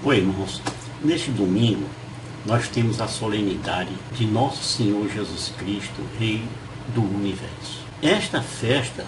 Oi, irmãos. Neste domingo, nós temos a solenidade de Nosso Senhor Jesus Cristo, Rei do Universo. Esta festa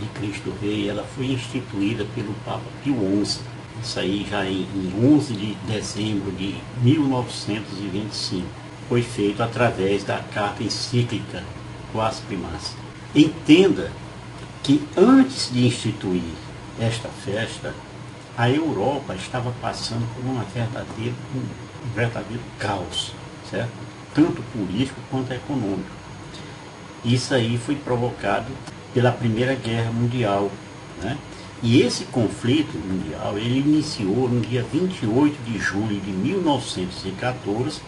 de Cristo Rei, ela foi instituída pelo Papa Pio XI. Isso aí já em 11 de dezembro de 1925. Foi feito através da carta encíclica Quas Primas. Entenda que antes de instituir esta festa, a Europa estava passando por um verdadeiro caos, certo? Tanto político quanto econômico. Isso aí foi provocado pela Primeira Guerra Mundial, né? E esse conflito mundial, ele iniciou no dia 28 de julho de 1914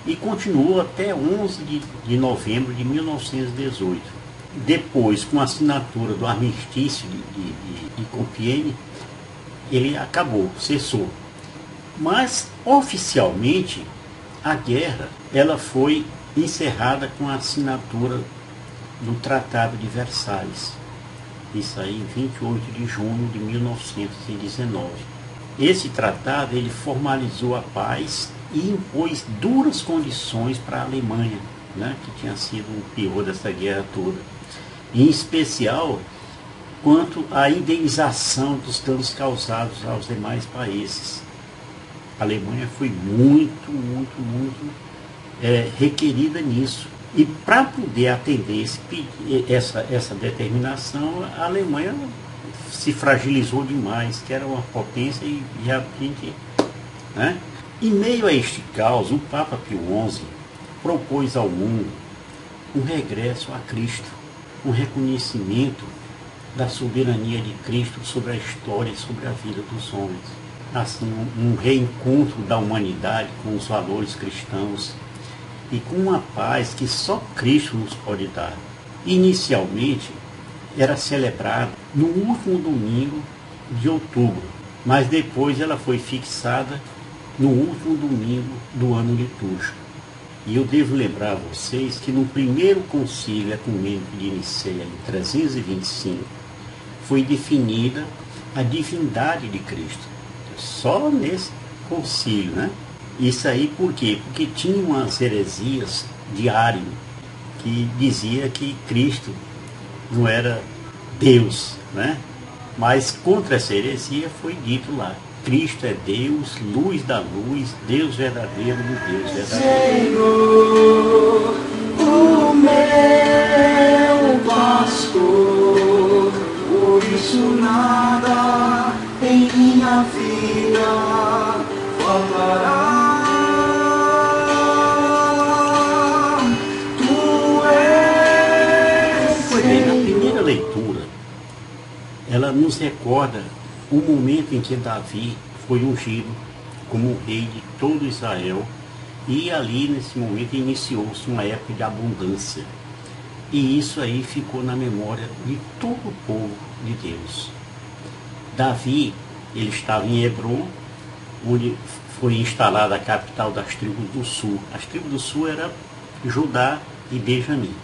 e continuou até 11 de novembro de 1918. Depois, com a assinatura do armistício de Compiègne, ele acabou, cessou. Mas, oficialmente, a guerra ela foi encerrada com a assinatura do Tratado de Versalhes. Isso aí em 28 de junho de 1919. Esse tratado ele formalizou a paz e impôs duras condições para a Alemanha, né, que tinha sido o pior dessa guerra toda. Em especial, quanto à indenização dos danos causados aos demais países. A Alemanha foi muito requerida nisso. E para poder atender essa determinação, a Alemanha se fragilizou demais, que era uma potência e realmente... Né? Em meio a este caos, o Papa Pio XI propôs ao mundo um regresso a Cristo, um reconhecimento da soberania de Cristo sobre a história e sobre a vida dos homens. Assim, um reencontro da humanidade com os valores cristãos e com uma paz que só Cristo nos pode dar. Inicialmente, era celebrada no último domingo de outubro, mas depois ela foi fixada no último domingo do ano litúrgico. E eu devo lembrar a vocês que no primeiro concílio ecumênico de Nicéia, em 325, foi definida a divindade de Cristo. Só nesse concílio, né? Isso aí por quê? Porque tinha umas heresias de Ário, que dizia que Cristo não era Deus, né? Mas contra essa heresia foi dito lá: Cristo é Deus, luz da luz, Deus verdadeiro do Deus verdadeiro. Senhor, o meu pastor, por isso nada em minha vida faltará. Tu és. Pois bem, na primeira leitura, ela nos recorda o momento em que Davi foi ungido como rei de todo Israel, e ali nesse momento iniciou-se uma época de abundância, e isso aí ficou na memória de todo o povo de Deus. Davi, ele estava em Hebrom, onde foi instalada a capital das tribos do sul. As tribos do sul eram Judá e Benjamim.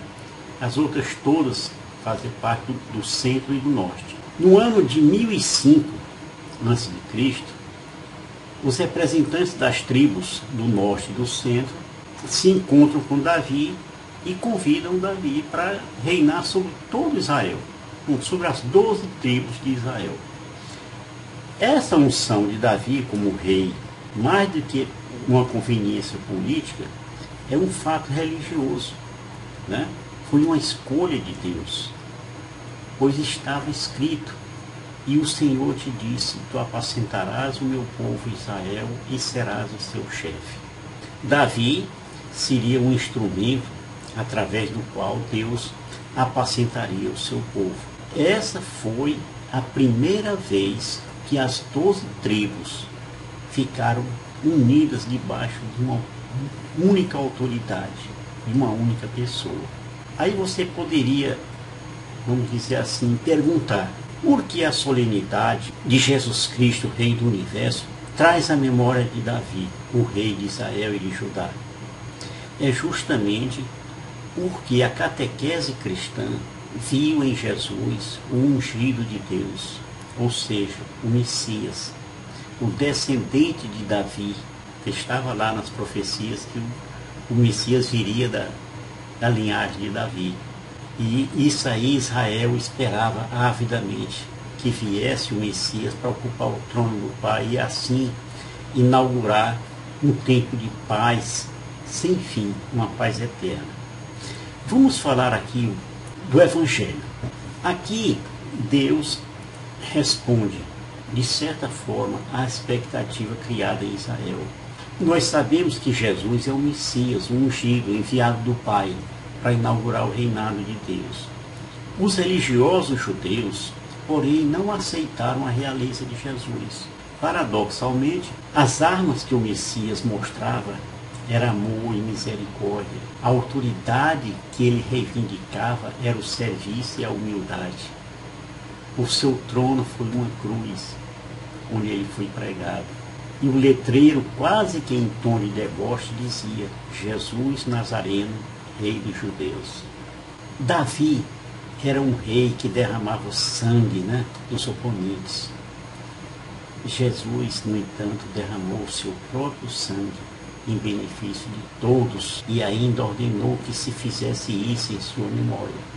As outras todas faziam parte do centro e do norte. No ano de 1005 a.C., os representantes das tribos do norte e do centro se encontram com Davi e convidam Davi para reinar sobre todo Israel, sobre as 12 tribos de Israel. Essa unção de Davi como rei, mais do que uma conveniência política, é um fato religioso, né? Foi uma escolha de Deus, pois estava escrito: e o Senhor te disse, tu apacentarás o meu povo Israel e serás o seu chefe. Davi seria um instrumento através do qual Deus apacentaria o seu povo. Essa foi a primeira vez que as 12 tribos ficaram unidas debaixo de uma única autoridade, de uma única pessoa. Aí você poderia, vamos dizer assim, perguntar: por que a solenidade de Jesus Cristo, Rei do Universo, traz a memória de Davi, o rei de Israel e de Judá? É justamente porque a catequese cristã viu em Jesus o ungido de Deus, ou seja, o Messias, o descendente de Davi, que estava lá nas profecias que o Messias viria da linhagem de Davi. E isso aí Israel esperava avidamente, que viesse o Messias para ocupar o trono do Pai e assim inaugurar um tempo de paz sem fim, uma paz eterna. Vamos falar aqui do Evangelho. Aqui Deus responde, de certa forma, à expectativa criada em Israel. Nós sabemos que Jesus é o Messias, o ungido, enviado do Pai, para inaugurar o reinado de Deus. Os religiosos judeus, porém, não aceitaram a realeza de Jesus. Paradoxalmente, as armas que o Messias mostrava eram amor e misericórdia. A autoridade que ele reivindicava era o serviço e a humildade. O seu trono foi uma cruz, onde ele foi pregado. E o letreiro, quase que em tom de deboche, dizia: Jesus Nazareno, rei dos judeus. Davi era um rei que derramava o sangue, dos oponentes. Jesus, no entanto, derramou o seu próprio sangue em benefício de todos e ainda ordenou que se fizesse isso em sua memória.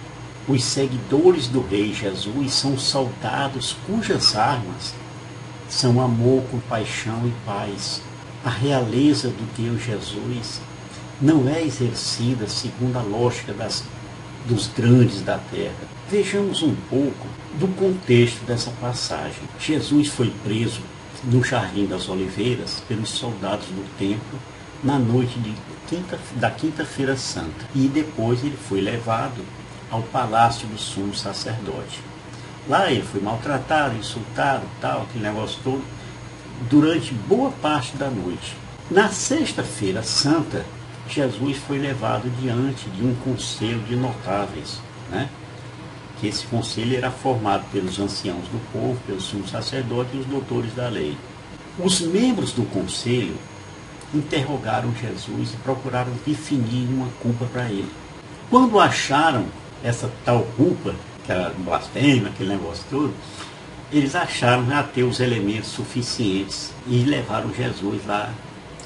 Os seguidores do rei Jesus são soldados cujas armas são amor, compaixão e paz. A realeza do Deus Jesus não é exercida segundo a lógica dos grandes da terra. Vejamos um pouco do contexto dessa passagem. Jesus foi preso no Jardim das Oliveiras pelos soldados do templo na noite da Quinta-feira Santa. E depois ele foi levado ao palácio do sumo sacerdote. Lá ele foi maltratado, insultado, aquele negócio todo, durante boa parte da noite. Na Sexta-feira Santa, Jesus foi levado diante de um conselho de notáveis, que esse conselho era formado pelos anciãos do povo, pelos sumos sacerdotes e os doutores da lei. Os membros do conselho interrogaram Jesus e procuraram definir uma culpa para ele. Quando acharam essa tal culpa, que era blasfêmia, aquele negócio todo, eles acharam já ter os elementos suficientes e levaram Jesus lá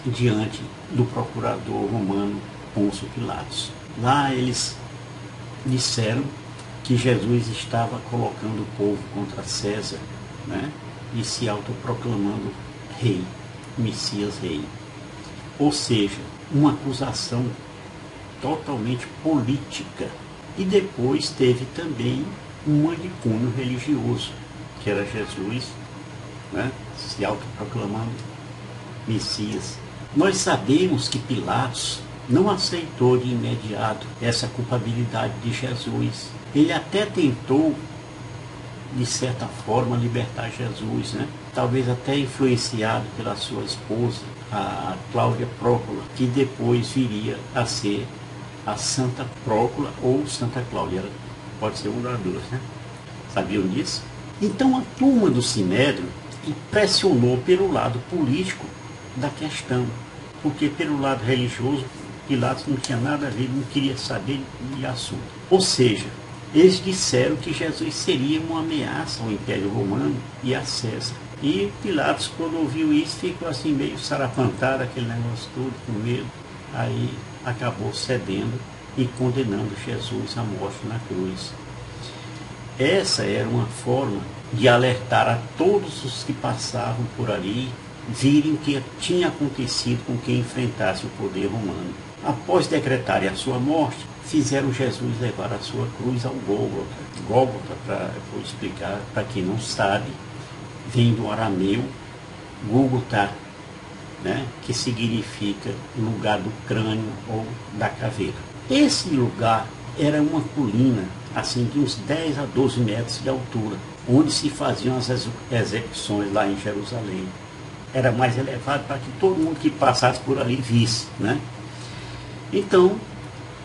diante do procurador romano Pôncio Pilatos. Lá eles disseram que Jesus estava colocando o povo contra César, e se autoproclamando rei, Messias rei. Ou seja, uma acusação totalmente política. E depois teve também um manicômio religioso, que era Jesus, se autoproclamando Messias. Nós sabemos que Pilatos não aceitou de imediato essa culpabilidade de Jesus. Ele até tentou, de certa forma, libertar Jesus, talvez até influenciado pela sua esposa, a Cláudia Prócula, que depois viria a ser a Santa Prócula ou Santa Cláudia. Pode ser uma das duas, Sabiam disso? Então a turma do Sinédrio pressionou pelo lado político da questão, porque pelo lado religioso Pilatos não tinha nada a ver, não queria saber de assunto. Ou seja, eles disseram que Jesus seria uma ameaça ao Império Romano e a César. E Pilatos, quando ouviu isso, ficou assim meio sarapantado, aquele negócio todo, com medo. Aí acabou cedendo e condenando Jesus à morte na cruz. Essa era uma forma de alertar a todos os que passavam por ali, virem o que tinha acontecido com quem enfrentasse o poder romano. Após decretarem a sua morte, fizeram Jesus levar a sua cruz ao Gólgota. Gólgota, vou explicar para quem não sabe, vem do arameu Gólgota, que significa lugar do crânio ou da caveira. Esse lugar era uma colina, assim, de uns 10 a 12 metros de altura, onde se faziam as execuções lá em Jerusalém. Era mais elevado para que todo mundo que passasse por ali visse, Então,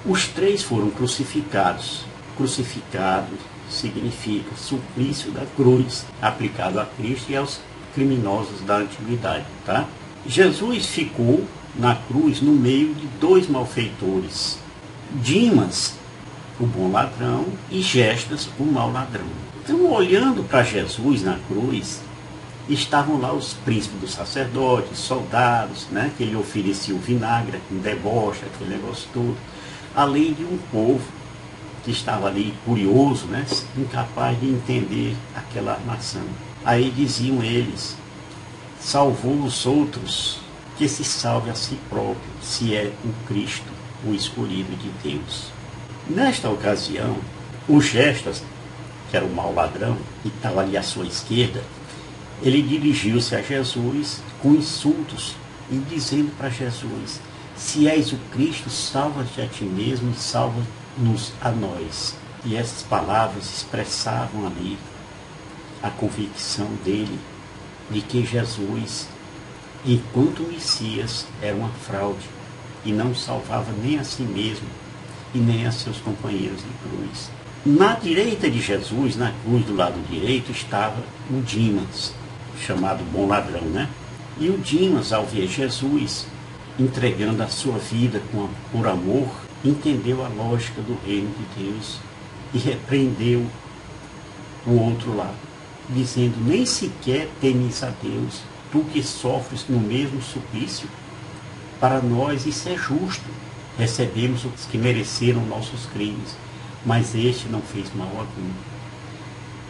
os três foram crucificados. Crucificado significa suplício da cruz, aplicado a Cristo e aos criminosos da antiguidade, Jesus ficou na cruz no meio de dois malfeitores, Dimas, o bom ladrão, e Gestas, o mau ladrão. Então, olhando para Jesus na cruz, estavam lá os príncipes dos sacerdotes, soldados, né, que ele oferecia o vinagre, um deboche, aquele negócio todo, além de um povo que estava ali curioso, né, incapaz de entender aquela armação. Aí diziam eles: salvou os outros, que se salve a si próprio, se é o Cristo, o escolhido de Deus. Nesta ocasião, o Gestas, que era o mau ladrão, que estava ali à sua esquerda, ele dirigiu-se a Jesus com insultos e dizendo para Jesus: se és o Cristo, salva-te a ti mesmo e salva-nos a nós. E essas palavras expressavam ali a convicção dele de que Jesus, enquanto Messias, era uma fraude e não salvava nem a si mesmo e nem a seus companheiros de cruz. Na direita de Jesus, na cruz do lado direito, estava o Dimas, chamado bom ladrão, né? E o Dimas, ao ver Jesus entregando a sua vida por amor, entendeu a lógica do reino de Deus e repreendeu o outro lado, dizendo: nem sequer temes a Deus, tu que sofres no mesmo suplício. Para nós isso é justo, recebemos os que mereceram nossos crimes, mas este não fez mal algum.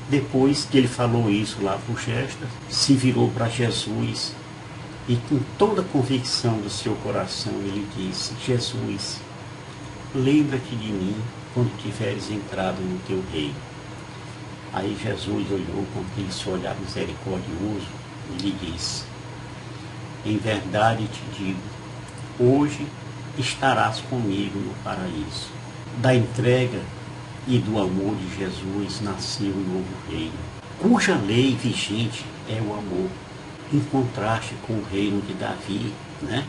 Depois que ele falou isso lá para o Gestas, se virou para Jesus e com toda a convicção do seu coração ele disse: Jesus, lembra-te de mim quando tiveres entrado no teu reino. Aí Jesus olhou com aquele seu olhar misericordioso e lhe disse: em verdade te digo, hoje estarás comigo no paraíso. Da entrega e do amor de Jesus nasceu um novo reino, cuja lei vigente é o amor, em contraste com o reino de Davi, né?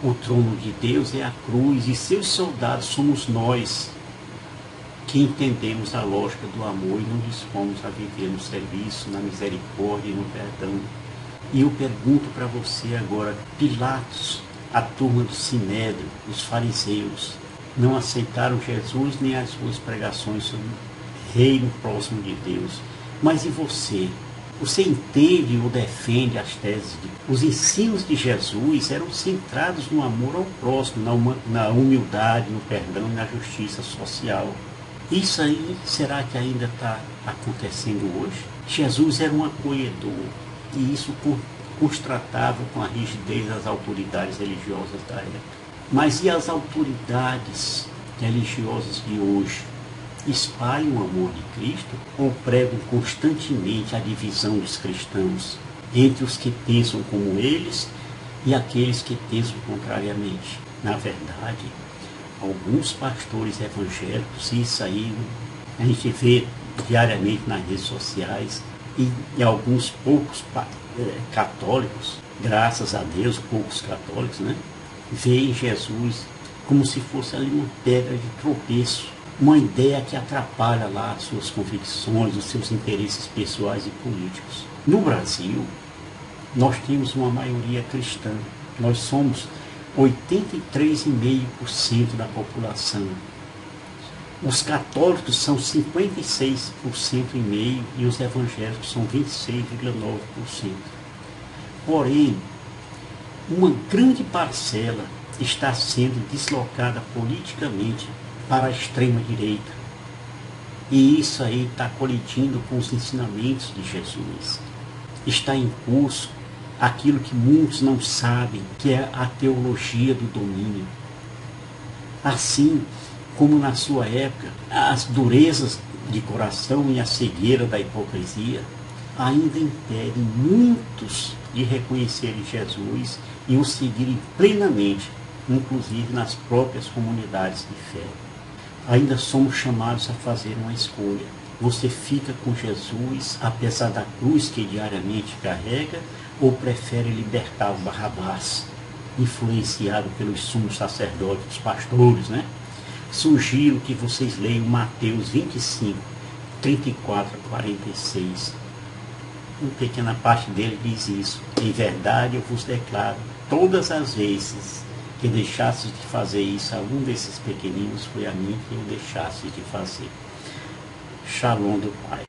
O trono de Deus é a cruz e seus soldados somos nós, que entendemos a lógica do amor e nos dispomos a viver no serviço, na misericórdia e no perdão. E eu pergunto para você agora: Pilatos, a turma do Sinédrio, os fariseus, não aceitaram Jesus nem as suas pregações sobre o reino próximo de Deus. Mas e você? Você entende ou defende as teses os ensinos de Jesus eram centrados no amor ao próximo, na humildade, no perdão e na justiça social. Isso aí, será que ainda está acontecendo hoje? Jesus era um acolhedor e isso constratava com a rigidez das autoridades religiosas da época. Mas e as autoridades religiosas de hoje? Espalham o amor de Cristo ou pregam constantemente a divisão dos cristãos entre os que pensam como eles e aqueles que pensam contrariamente? Na verdade, alguns pastores evangélicos, e isso aí a gente vê diariamente nas redes sociais, e alguns poucos católicos, graças a Deus, poucos católicos, né, veem Jesus como se fosse ali uma pedra de tropeço, uma ideia que atrapalha lá as suas convicções, os seus interesses pessoais e políticos. No Brasil, nós temos uma maioria cristã. Nós somos 83,5% da população. Os católicos são 56,5% e os evangélicos são 26,9%. Porém, uma grande parcela está sendo deslocada politicamente para a extrema-direita. E isso aí está colidindo com os ensinamentos de Jesus. Está em curso aquilo que muitos não sabem, que é a teologia do domínio. Assim como na sua época, as durezas de coração e a cegueira da hipocrisia ainda impedem muitos de reconhecerem Jesus e o seguirem plenamente, inclusive nas próprias comunidades de fé. Ainda somos chamados a fazer uma escolha. Você fica com Jesus, apesar da cruz que diariamente carrega, ou prefere libertar o Barrabás, influenciado pelos sumos sacerdotes, os pastores, né? Sugiro que vocês leiam Mateus 25, 34 a 46. Uma pequena parte dele diz isso: em verdade eu vos declaro, todas as vezes que deixasses de fazer isso a algum desses pequeninos, foi a mim que eu deixasse de fazer. Shalom do Pai.